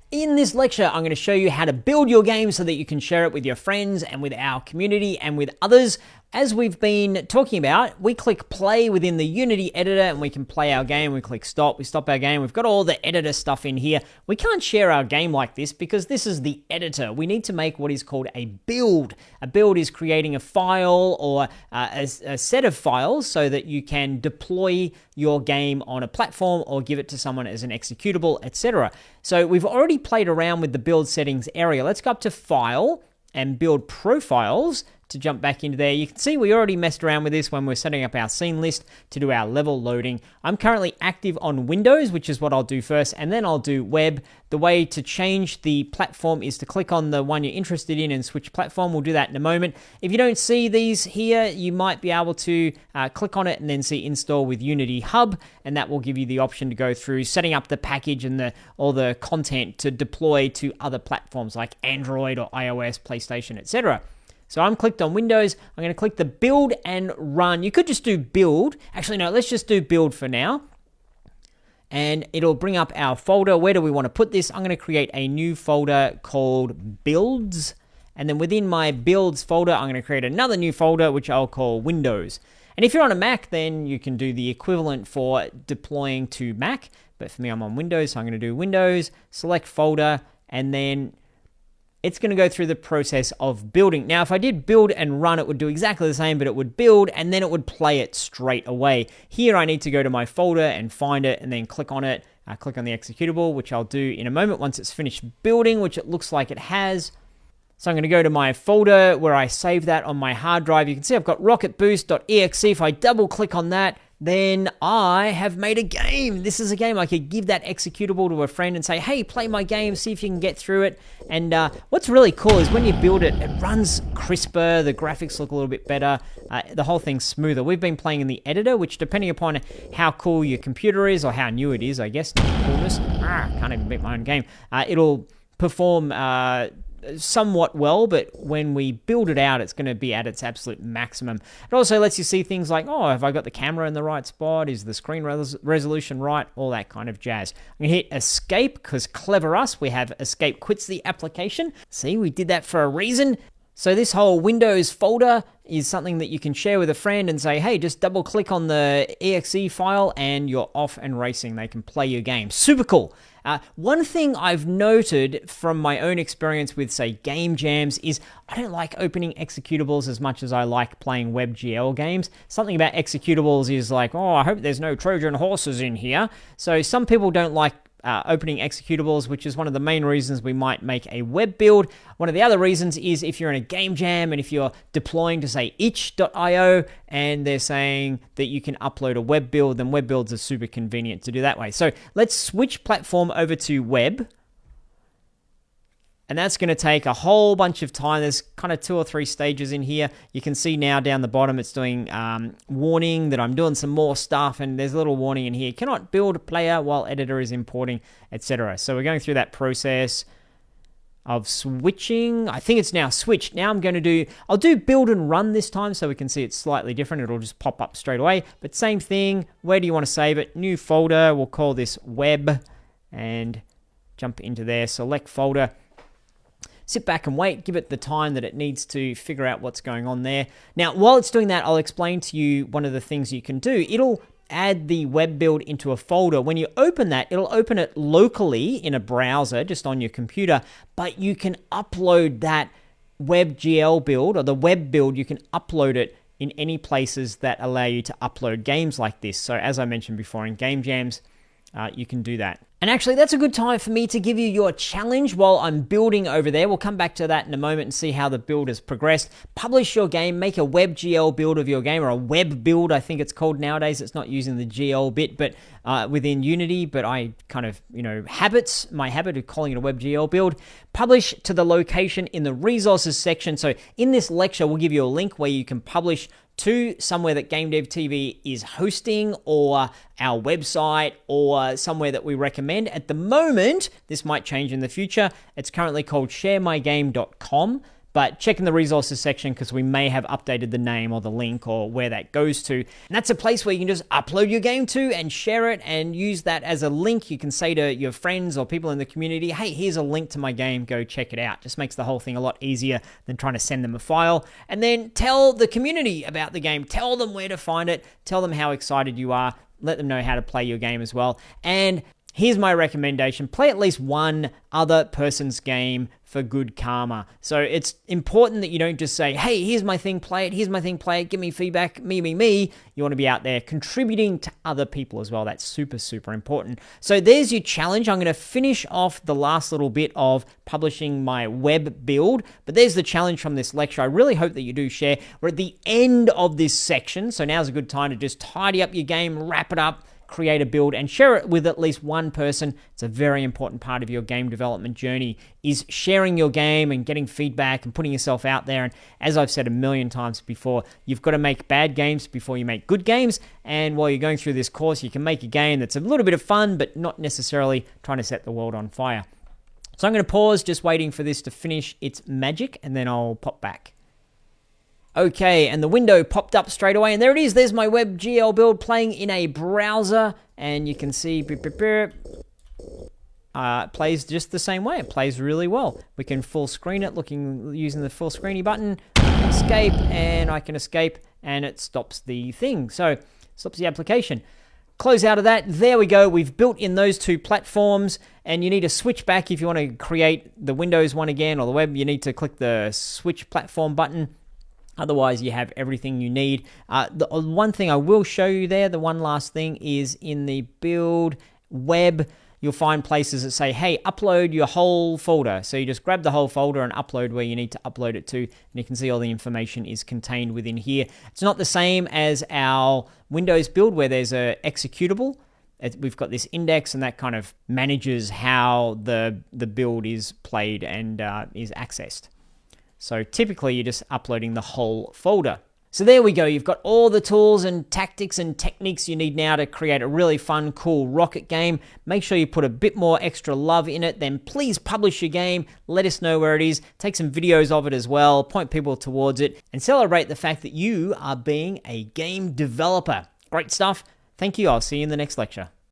In this lecture, I'm going to show you how to build your game so that you can share it with your friends and with our community and with others. As we've been talking about, we click play within the Unity editor and we can play our game. We click stop, we stop our game. We've got all the editor stuff in here. We can't share our game like this because this is the editor. We need to make what is called a build. A build is creating a file or a set of files so that you can deploy your game on a platform or give it to someone as an executable, etc. So we've already played around with the build settings area. Let's go up to File and Build Profiles to jump back into there. You can see we already messed around with this when we're setting up our scene list to do our level loading. I'm currently active on Windows, which is what I'll do first, and then I'll do web. The way to change the platform is to click on the one you're interested in and switch platform. We'll do that in a moment. If you don't see these here, you might be able to click on it and then see install with Unity Hub, and that will give you the option to go through setting up the package and all the content to deploy to other platforms like Android or iOS, PlayStation, etc. So I'm clicked on Windows. I'm going to click the build and run. You could just do build. Actually, no, let's just do build for now. And it'll bring up our folder. Where do we want to put this? I'm going to create a new folder called builds. And then within my builds folder, I'm going to create another new folder, which I'll call Windows. And if you're on a Mac, then you can do the equivalent for deploying to Mac. But for me, I'm on Windows, so I'm going to do Windows, select folder, and then it's going to go through the process of building. Now, if I did build and run, it would do exactly the same, but it would build and then it would play it straight away. Here, I need to go to my folder and find it and then click on it. Click on the executable, which I'll do in a moment once it's finished building, which it looks like it has. So I'm going to go to my folder where I save that on my hard drive. You can see I've got rocketboost.exe. If I double click on that, then I have made a game. This is a game. I could give that executable to a friend and say, hey, play my game, see if you can get through it. And what's really cool is when you build it, it runs crisper, the graphics look a little bit better, the whole thing's smoother. We've been playing in the editor, which depending upon how cool your computer is or how new it is, I guess, coolness, can't even beat my own game, it'll perform somewhat well, but when we build it out, it's going to be at its absolute maximum. It also lets you see things like, oh, have I got the camera in the right spot? Is the screen resolution right? All that kind of jazz. I'm going to hit escape because clever us, we have escape quits the application. See, we did that for a reason. So this whole Windows folder is something that you can share with a friend and say, hey, just double click on the exe file and you're off and racing. They can play your game. Super cool. One thing I've noted from my own experience with, say, game jams is I don't like opening executables as much as I like playing WebGL games. Something about executables is like, oh, I hope there's no Trojan horses in here. So some people don't like opening executables, which is one of the main reasons we might make a web build. One of the other reasons is if you're in a game jam and if you're deploying to, say, itch.io and they're saying that you can upload a web build, then web builds are super convenient to do that way. So let's switch platform over to web. And that's going to take a whole bunch of time. There's kind of 2 or 3 stages in here. You can see now down the bottom it's doing warning that I'm doing some more stuff, and there's a little warning in here. Cannot build player while editor is importing, etc. So we're going through that process of switching. I think it's now switched. Now I'll do build and run this time so we can see it's slightly different. It'll just pop up straight away. But same thing. Where do you want to save it? New folder. We'll call this web and jump into there. Select folder. Sit back and wait, give it the time that it needs to figure out what's going on there. Now, while it's doing that, I'll explain to you one of the things you can do. It'll add the web build into a folder. When you open that, it'll open it locally in a browser, just on your computer, but you can upload that WebGL build, or the web build, you can upload it in any places that allow you to upload games like this. So as I mentioned before, in game jams, you can do that. And actually, that's a good time for me to give you your challenge while I'm building over there. We'll come back to that in a moment and see how the build has progressed. Publish your game, make a WebGL build of your game, or a web build, I think it's called nowadays. It's not using the GL bit, but within Unity, but I kind of, my habit of calling it a WebGL build. Publish to the location in the resources section. So in this lecture, we'll give you a link where you can publish to somewhere that Game Dev TV is hosting, or our website, or somewhere that we recommend. At the moment, this might change in the future. It's currently called sharemygame.com, but check in the resources section because we may have updated the name or the link or where that goes to. And that's a place where you can just upload your game to and share it and use that as a link. You can say to your friends or people in the community, hey, here's a link to my game, go check it out. Just makes the whole thing a lot easier than trying to send them a file. And then tell the community about the game, tell them where to find it, tell them how excited you are, let them know how to play your game as well. And here's my recommendation. Play at least one other person's game for good karma. So it's important that you don't just say, hey, here's my thing, play it. Here's my thing, play it. Give me feedback, me. You want to be out there contributing to other people as well. That's super, super important. So there's your challenge. I'm going to finish off the last little bit of publishing my web build, but there's the challenge from this lecture. I really hope that you do share. We're at the end of this section, so now's a good time to just tidy up your game, wrap it up, create a build, and share it with at least one person. It's a very important part of your game development journey, is sharing your game and getting feedback and putting yourself out there. And as I've said a million times before, you've got to make bad games before you make good games. And while you're going through this course, you can make a game that's a little bit of fun, but not necessarily trying to set the world on fire. So I'm going to pause, just waiting for this to finish its magic, and then I'll pop back. Okay, and the window popped up straight away, and there it is. There's my WebGL build playing in a browser, and you can see it plays just the same way. It plays really well. We can full screen it using the full screeny button, escape, and I can escape, and it stops the thing. So, stops the application. Close out of that. There we go. We've built in those two platforms, and you need to switch back if you want to create the Windows one again or the web. You need to click the switch platform button. Otherwise, you have everything you need. The one thing I will show you there, the one last thing, is in the build web, you'll find places that say, hey, upload your whole folder. So you just grab the whole folder and upload where you need to upload it to. And you can see all the information is contained within here. It's not the same as our Windows build where there's a executable. We've got this index, and that kind of manages how the build is played and is accessed. So typically you're just uploading the whole folder. So there we go. You've got all the tools and tactics and techniques you need now to create a really fun, cool rocket game. Make sure you put a bit more extra love in it. Then please publish your game. Let us know where it is. Take some videos of it as well. Point people towards it and celebrate the fact that you are being a game developer. Great stuff. Thank you. I'll see you in the next lecture.